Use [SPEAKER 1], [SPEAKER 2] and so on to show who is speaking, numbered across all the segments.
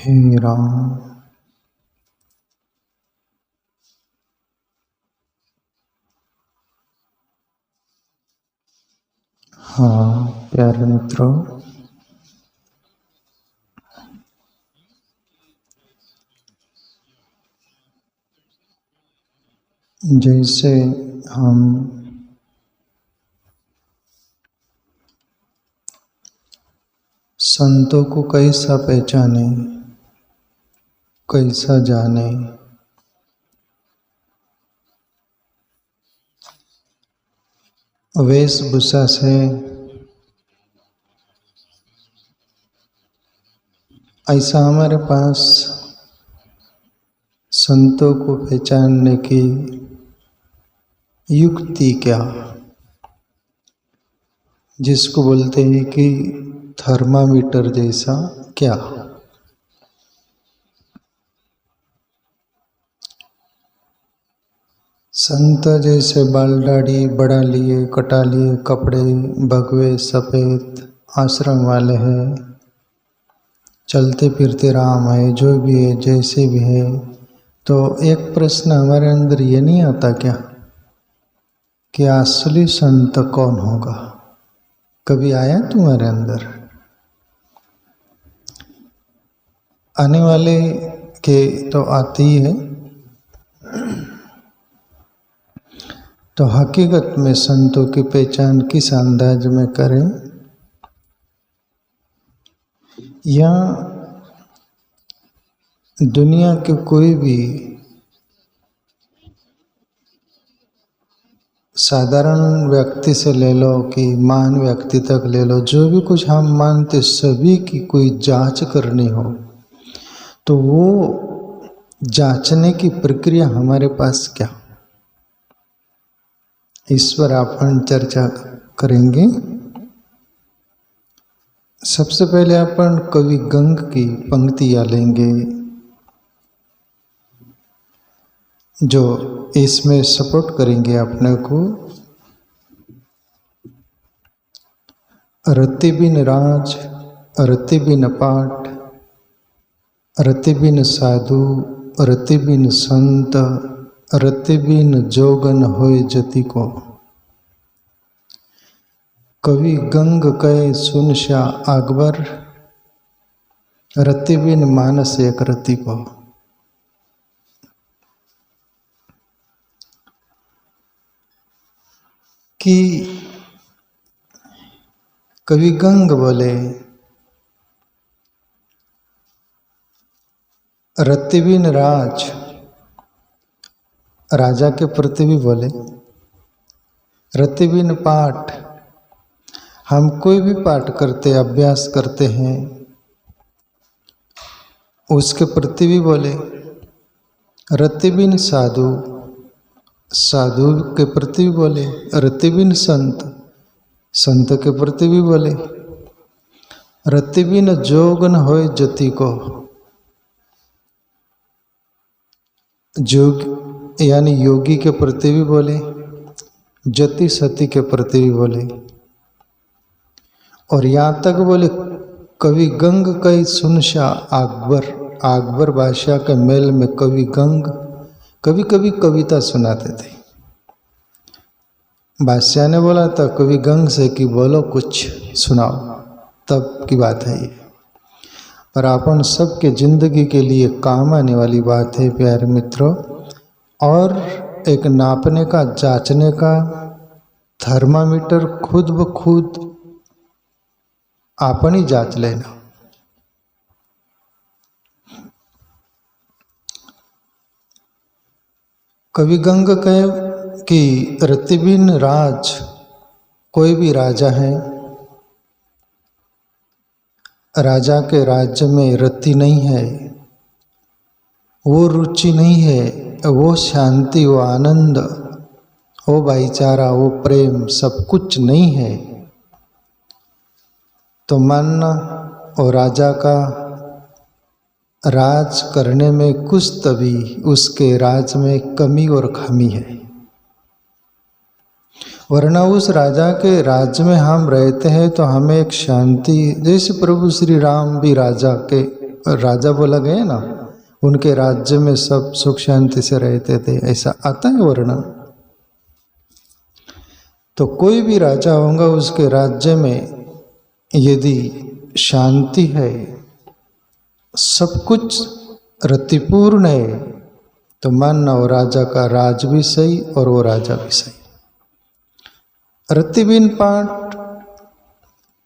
[SPEAKER 1] हे राम। हाँ प्यारे मित्रों, जैसे हम संतों को कैसा पहचाने, कैसा जाने, वेशभूषा से ऐसा हमारे पास संतों को पहचानने की युक्ति क्या, जिसको बोलते हैं कि थर्मामीटर जैसा क्या। संत जैसे बाल दाढ़ी बढ़ा लिए, कटा लिए, कपड़े भगवे सफ़ेद आश्रम वाले हैं, चलते फिरते राम है, जो भी है जैसे भी है, तो एक प्रश्न हमारे अंदर ये नहीं आता क्या कि असली संत कौन होगा? कभी आया तुम्हारे अंदर? आने वाले के तो आती ही है। तो हकीकत में संतों की पहचान किस अंदाज में करें, या दुनिया के कोई भी साधारण व्यक्ति से ले लो कि महान व्यक्ति तक ले लो, जो भी कुछ हम मानते सभी की कोई जांच करनी हो तो वो जांचने की प्रक्रिया हमारे पास क्या, इस पर अपन चर्चा करेंगे। सबसे पहले अपन कवि गंग की पंक्तियां लेंगे जो इसमें सपोर्ट करेंगे अपने को। रति बिन राज, रति बिन पाठ, रति बिन साधु, रति बिन संत, रति बिन जोगन होय जति को। कवि गंग कहे सुनशा अकबर, रति बिन मानस एक रति को। कि कवि गंग बोले रति बिन राज, राजा के प्रति भी बोले, रति बिन पाठ, हम कोई भी पाठ करते अभ्यास करते हैं उसके प्रति भी बोले। रति बिन साधु, साधु के प्रति भी बोले। रति बिन संत, संत के प्रति भी बोले। रति बिन जोगन होय जति को, जोग यानी योगी के प्रति भी बोले, जति सती के प्रति भी बोले। और यहाँ तक बोले कवि गंग कई सुनशा अकबर, अकबर बादशाह के मेल में कवि गंग कभी कभी कविता सुनाते थे। बादशाह ने बोला था कवि गंग से कि बोलो कुछ सुनाओ, तब की बात है ये। पर अपन सबके जिंदगी के लिए काम आने वाली बात है प्यारे मित्रों। और एक नापने का, जांचने का थर्मामीटर खुद ब खुद अपन ही जांच लेना। कवि गंग कहे कि रति बिन राज, कोई भी राजा है, राजा के राज्य में रति नहीं है, वो रुचि नहीं है, वो शांति, वो आनंद, वो भाईचारा, वो प्रेम सब कुछ नहीं है, तो मानना वो राजा का राज करने में कुछ तभी उसके राज में कमी और खामी है। वरना उस राजा के राज में हम रहते हैं तो हमें एक शांति, जैसे प्रभु श्री राम भी राजा के राजा बोला गया ना, उनके राज्य में सब सुख शांति से रहते थे, ऐसा आता है वर्णन। तो कोई भी राजा होगा उसके राज्य में यदि शांति है, सब कुछ रतिपूर्ण है, तो मानना वो राजा का राज भी सही और वो राजा भी सही। रतिबिन पाठ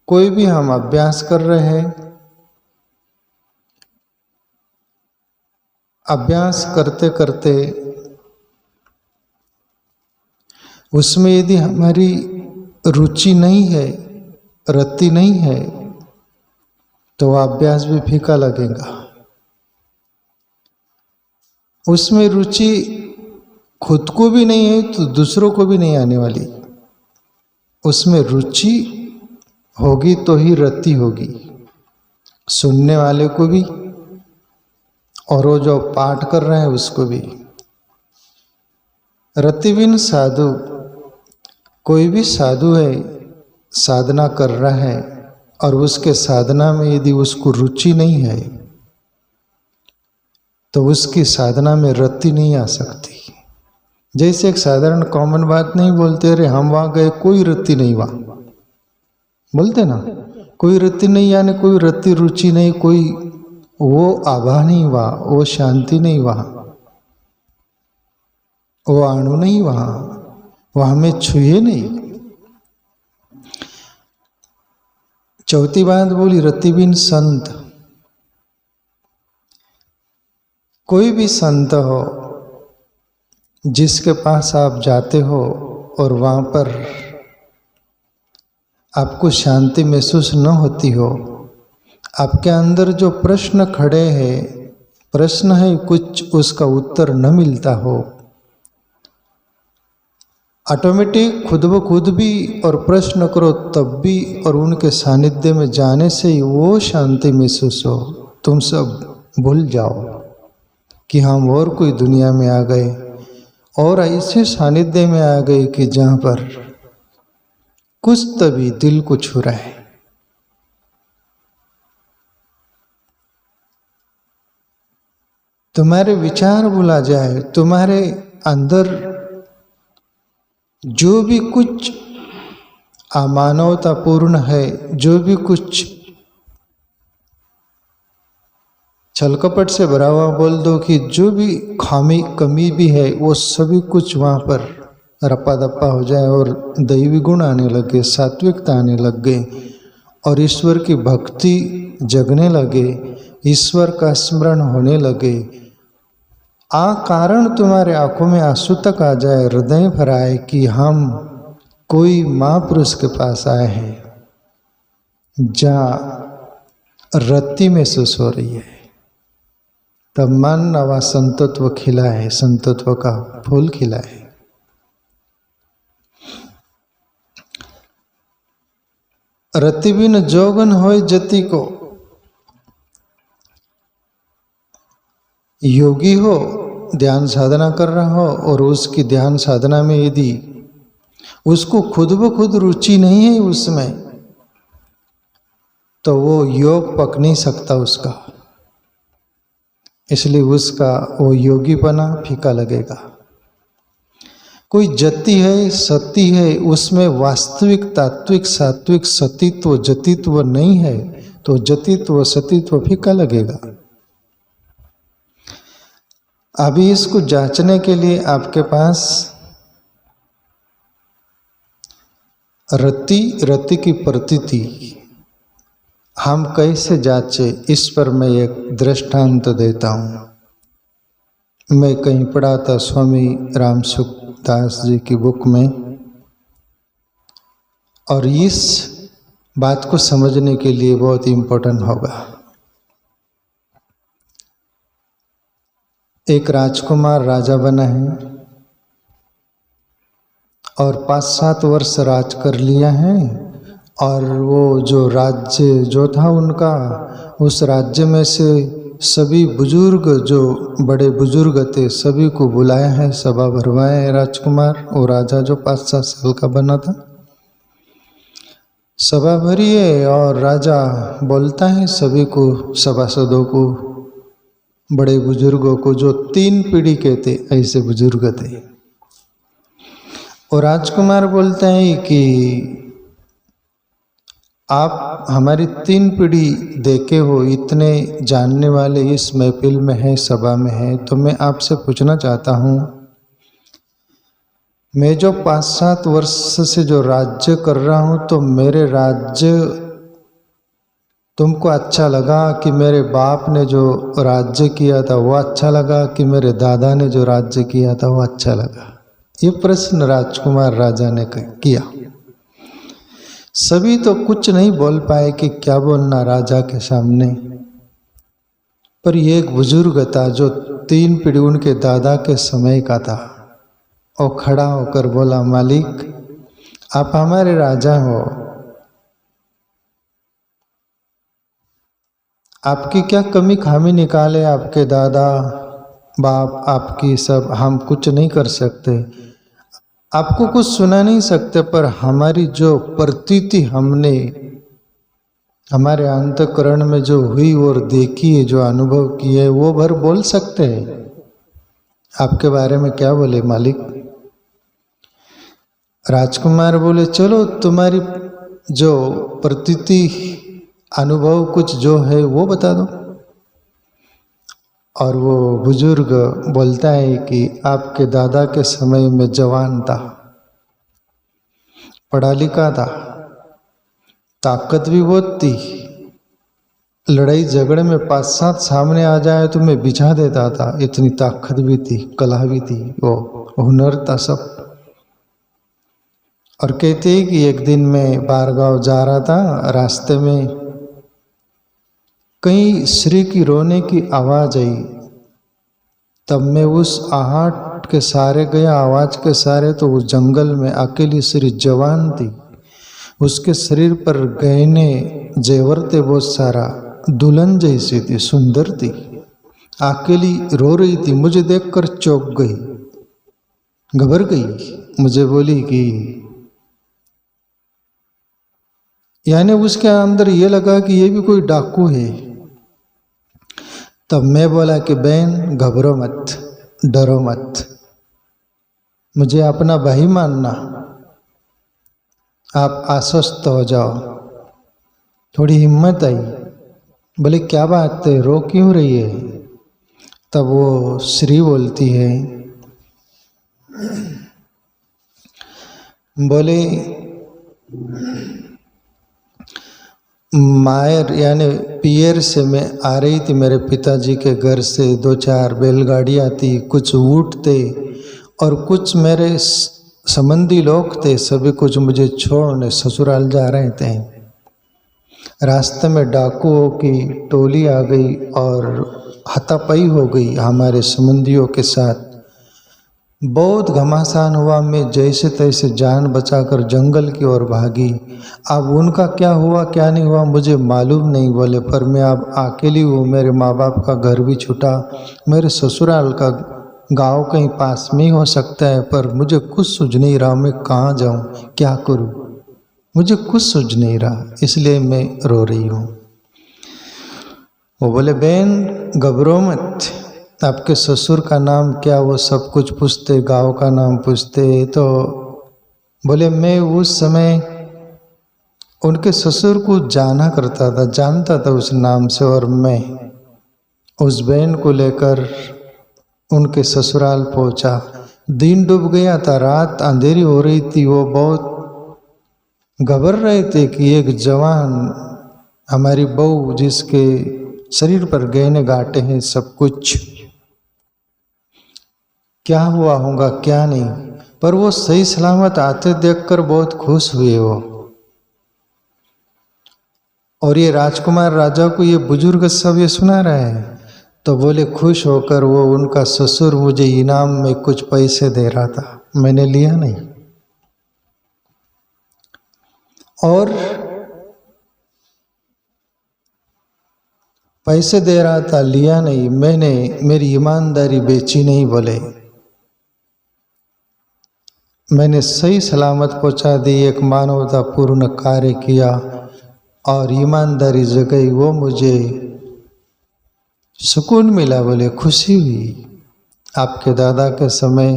[SPEAKER 1] कोई भी हम अभ्यास कर रहे हैं, अभ्यास करते करते उसमें यदि हमारी रुचि नहीं है, रति नहीं है, तो वह अभ्यास भी फीका लगेगा। उसमें रुचि खुद को भी नहीं है तो दूसरों को भी नहीं आने वाली। उसमें रुचि होगी तो ही रति होगी, सुनने वाले को भी और वो जो पाठ कर रहे हैं उसको भी। रतिबिन साधु, कोई भी साधु है साधना कर रहा है और उसके साधना में यदि उसको रुचि नहीं है तो उसकी साधना में रति नहीं आ सकती। जैसे एक साधारण कॉमन बात नहीं बोलते, अरे हम वहाँ गए कोई रति नहीं, वहाँ बोलते ना, कोई रति नहीं, यानी कोई रति रुचि नहीं, कोई वो आभा नहीं वहाँ, वो शांति नहीं वहाँ, वो अणु नहीं वहाँ, वो हमें छुए नहीं। चौथी बात बोली रतिबिन संत। कोई भी संत हो जिसके पास आप जाते हो और वहाँ पर आपको शांति महसूस न होती हो, आपके अंदर जो प्रश्न खड़े हैं, प्रश्न है कुछ, उसका उत्तर न मिलता हो, ऑटोमेटिक खुद ब खुद भी और प्रश्न करो तब भी, और उनके सानिध्य में जाने से ही वो शांति महसूस हो, तुम सब भूल जाओ कि हम और कोई दुनिया में आ गए और ऐसे सानिध्य में आ गए कि जहाँ पर कुछ तभी दिल को छू रहा है। तुम्हारे विचार भुला जाए, तुम्हारे अंदर जो भी कुछ अमानवतापूर्ण है, जो भी कुछ छलकपट से भरा हुआ, बोल दो कि जो भी खामी कमी भी है वो सभी कुछ वहाँ पर रप्पा दप्पा हो जाए और दैवी गुण आने लगे, सात्विकता आने लग गए और ईश्वर की भक्ति जगने लगे, ईश्वर का स्मरण होने लगे। कारण तुम्हारे आंखों में आंसू तक आ जाए, हृदय भर आए कि हम कोई महापुरुष के पास आए हैं जहाँ रति महसूस हो रही है, तब मन नवा संतत्व खिला है, संतत्व का फूल खिला है। रतिबिन जोगन होय जति को, योगी हो, ध्यान साधना कर रहा हो और उसकी ध्यान साधना में यदि उसको खुद ब खुद रुचि नहीं है उसमें, तो वो योग पक नहीं सकता उसका, इसलिए उसका वो योगीपना फीका लगेगा। कोई जति है, सती है, उसमें वास्तविक तात्विक सात्विक सतीत्व जतित्व नहीं है, तो जतित्व सतीत्व फीका लगेगा। अभी इसको जांचने के लिए आपके पास रति की प्रतीति हम कैसे जांचे, इस पर मैं एक दृष्टांत देता हूँ। मैं कहीं पढ़ा था स्वामी राम सुखदास जी की बुक में, और इस बात को समझने के लिए बहुत इम्पोर्टेंट होगा। एक राजकुमार राजा बना है और 5-7 वर्ष राज कर लिया है, और वो जो राज्य जो था उनका, उस राज्य में से सभी बुजुर्ग जो बड़े बुजुर्ग थे सभी को बुलाया है, सभा भरवाया है राजकुमार, वो राजा जो 5-7 साल का बना था। सभा भरी है और राजा बोलता है सभी को, सभासदों को, बड़े बुजुर्गों को, जो 3 पीढ़ी के थे, ऐसे बुजुर्ग थे। और राजकुमार बोलते हैं कि आप हमारी 3 पीढ़ी देखे हो, इतने जानने वाले इस महफिल में है, सभा में है, तो मैं आपसे पूछना चाहता हूँ, मैं जो 5-7 वर्ष से जो राज्य कर रहा हूँ, तो मेरे राज्य तुमको अच्छा लगा कि मेरे बाप ने जो राज्य किया था वो अच्छा लगा कि मेरे दादा ने जो राज्य किया था वो अच्छा लगा? ये प्रश्न राजकुमार राजा ने किया। सभी तो कुछ नहीं बोल पाए कि क्या बोलना राजा के सामने, पर ये एक बुजुर्ग था जो 3 पीढ़ी उनके दादा के समय का था। और खड़ा होकर बोला, मालिक आप हमारे राजा हो, आपकी क्या कमी खामी निकाले आपके दादा बाप, आपकी सब, हम कुछ नहीं कर सकते, आपको कुछ सुना नहीं सकते, पर हमारी जो प्रतीति हमने हमारे अंतःकरण में जो हुई और देखी है, जो अनुभव किए है, वो भर बोल सकते हैं। आपके बारे में क्या बोले मालिक? राजकुमार बोले, चलो तुम्हारी जो प्रतीति अनुभव कुछ जो है वो बता दो। और वो बुजुर्ग बोलता है कि आपके दादा के समय में जवान था, पढ़ा लिखा था, ताकत भी बहुत थी, लड़ाई झगड़े में 5-7 सामने आ जाए तो मैं बिछा देता था, इतनी ताकत भी थी, कला भी थी, वो हुनर था सब। और कहते हैं कि एक दिन मैं बारगांव जा रहा था, रास्ते में कहीं श्री की रोने की आवाज़ आई, तब मैं उस आहट के सारे गया, आवाज़ के सारे, तो उस जंगल में अकेली श्री जवान थी, उसके शरीर पर गहने जेवर थे बहुत सारा, दुल्हन जैसी थी, सुंदर थी, अकेली रो रही थी। मुझे देखकर चौंक गई, घबरा गई, मुझे बोली कि यानी उसके अंदर ये लगा कि ये भी कोई डाकू है। तब मैं बोला कि बहन घबरो मत, डरो मत, मुझे अपना भाई मानना, आप आश्वस्त हो जाओ। थोड़ी हिम्मत आई, बोले क्या बात है, रो क्यों रही है? तब वो श्री बोलती है, बोले मायर यानी पियर से मैं आ रही थी मेरे पिताजी के घर से, 2-4 बैलगाड़ियाँ थी, कुछ ऊँट थे और कुछ मेरे संबंधी लोग थे, सभी कुछ मुझे छोड़ने ससुराल जा रहे थे। रास्ते में डाकुओं की टोली आ गई और हाथापाई हो गई हमारे संबंधियों के साथ। बहुत घमासान हुआ, मैं जैसे तैसे जान बचाकर जंगल की ओर भागी। अब उनका क्या हुआ क्या नहीं हुआ मुझे मालूम नहीं, बोले, पर मैं अब अकेली हूँ, मेरे माँ बाप का घर भी छूटा, मेरे ससुराल का गांव कहीं पास में ही हो सकता है, पर मुझे कुछ सूझ नहीं रहा, मैं कहाँ जाऊँ, क्या करूँ, मुझे कुछ सूझ नहीं रहा, इसलिए मैं रो रही हूँ। वो बोले, बहन घबरो मत, आपके ससुर का नाम क्या? वो सब कुछ पूछते, गांव का नाम पूछते। तो बोले, मैं उस समय उनके ससुर को जाना करता था, जानता था उस नाम से, और मैं उस बहन को लेकर उनके ससुराल पहुंचा। दिन डूब गया था, रात अंधेरी हो रही थी, वो बहुत घबरा रहे थे कि एक जवान हमारी बहू, जिसके शरीर पर गहने गाटे हैं, सब कुछ, क्या हुआ होगा क्या नहीं, पर वो सही सलामत आते देखकर बहुत खुश हुए वो। और ये राजकुमार राजा को ये बुजुर्ग सब ये सुना रहे हैं, तो बोले खुश होकर, वो उनका ससुर मुझे इनाम में कुछ पैसे दे रहा था, मैंने लिया नहीं, और पैसे दे रहा था, लिया नहीं, मैंने मेरी ईमानदारी बेची नहीं। बोले मैंने सही सलामत पहुंचा दी, एक मानवतापूर्ण कार्य किया और ईमानदारी जगाई, वो मुझे सुकून मिला, बोले खुशी हुई। आपके दादा के समय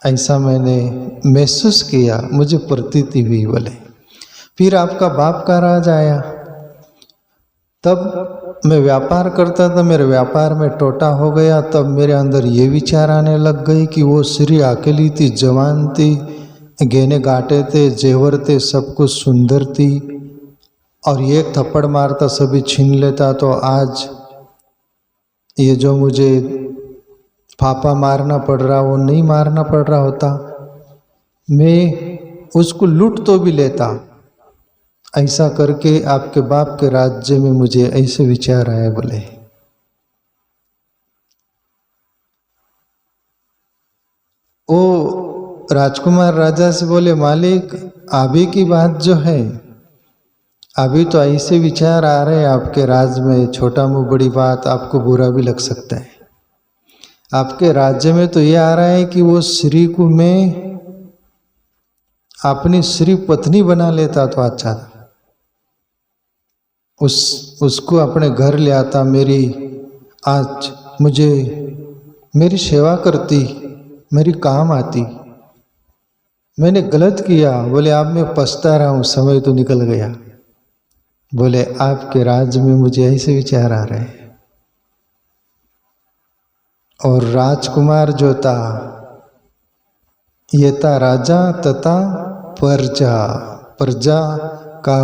[SPEAKER 1] ऐसा मैंने महसूस किया, मुझे प्रतीति हुई। बोले फिर आपका बाप का राज आया, तब मैं व्यापार करता था, मेरे व्यापार में टोटा हो गया। तब मेरे अंदर ये विचार आने लग गई कि वो स्त्री अकेली थी, जवान थी, गहने गाटे थे, जेवर थे, सब कुछ सुंदर थी, और एक थप्पड़ मारता सभी छीन लेता। तो आज ये जो मुझे फापा मारना पड़ रहा, वो नहीं मारना पड़ रहा होता, मैं उसको लूट तो भी लेता। ऐसा करके आपके बाप के राज्य में मुझे ऐसे विचार आए। बोले वो राजकुमार राजा से बोले, मालिक अभी की बात जो है, अभी तो ऐसे विचार आ रहे हैं आपके राज में, छोटा मुँह बड़ी बात, आपको बुरा भी लग सकता है। आपके राज्य में तो ये आ रहा है कि वो श्री को मैं अपनी श्री पत्नी बना लेता तो अच्छा था, उसको अपने घर ले आता, मेरी आज मुझे मेरी सेवा करती, मेरी काम आती। मैंने गलत किया। बोले अब मैं पछता रहा हूँ, समय तो निकल गया। बोले आपके राज्य में मुझे ऐसे विचार आ रहे हैं। और राजकुमार जो था, ये था राजा तथा प्रजा। प्रजा का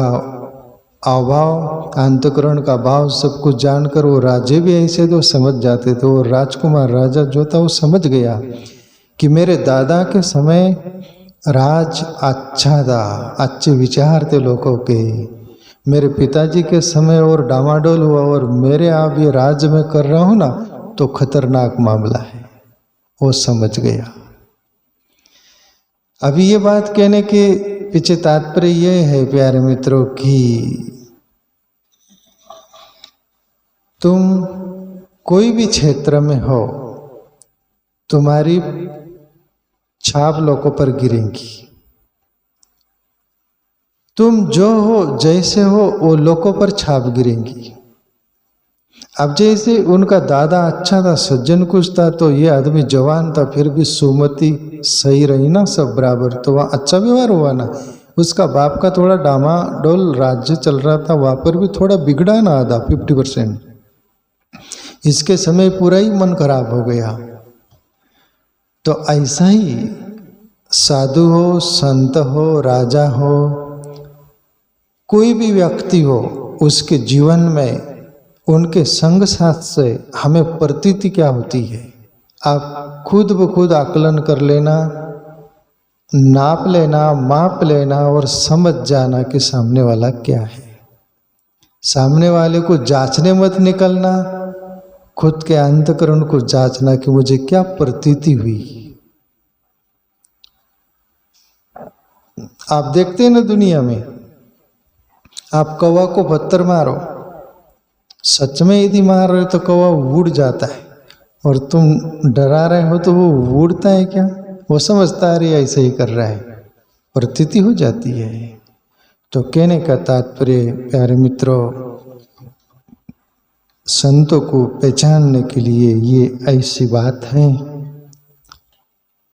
[SPEAKER 1] अभाव, अंतकरण का भाव सब कुछ जानकर वो राजे भी ऐसे तो समझ जाते थे। और राजकुमार राजा जो था वो समझ गया कि मेरे दादा के समय राज अच्छा था, अच्छे विचार थे लोगों के। मेरे पिताजी के समय और डामाडोल हुआ, और मेरे आप ये राज्य में कर रहा हूँ ना, तो खतरनाक मामला है। वो समझ गया। अभी ये बात कहने के पीछे तात्पर्य ये है प्यारे मित्रों कि तुम कोई भी क्षेत्र में हो, तुम्हारी छाप लोगों पर गिरेंगी। तुम जो हो, जैसे हो, वो लोगों पर छाप गिरेंगी। अब जैसे उनका दादा अच्छा था, सज्जन कुछ था, तो ये आदमी जवान था, फिर भी सुमति सही रही ना, सब बराबर, तो वहाँ अच्छा व्यवहार हुआ ना। उसका बाप का थोड़ा डामाडोल राज्य चल रहा था, वहाँ पर भी थोड़ा बिगड़ा ना, आधा 50%। इसके समय पूरा ही मन खराब हो गया। तो ऐसा ही साधु हो, संत हो, राजा हो, कोई भी व्यक्ति हो, उसके जीवन में उनके संग साथ से हमें प्रतीति क्या होती है, आप खुद ब खुद आकलन कर लेना, नाप लेना, माप लेना और समझ जाना कि सामने वाला क्या है। सामने वाले को जांचने मत निकलना, खुद के अंतकरण को जांचना कि मुझे क्या प्रतीति हुई। आप देखते हैं ना दुनिया में, आप कौवा को पत्थर मारो, सच में यदि मार रहे हो तो कौवा उड़ जाता है, और तुम डरा रहे हो तो वो उड़ता है क्या? वो समझता है ऐसे ही कर रहा है, प्रतीति हो जाती है। तो कहने का तात्पर्य प्यारे मित्रों, संतों को पहचानने के लिए ये ऐसी बात है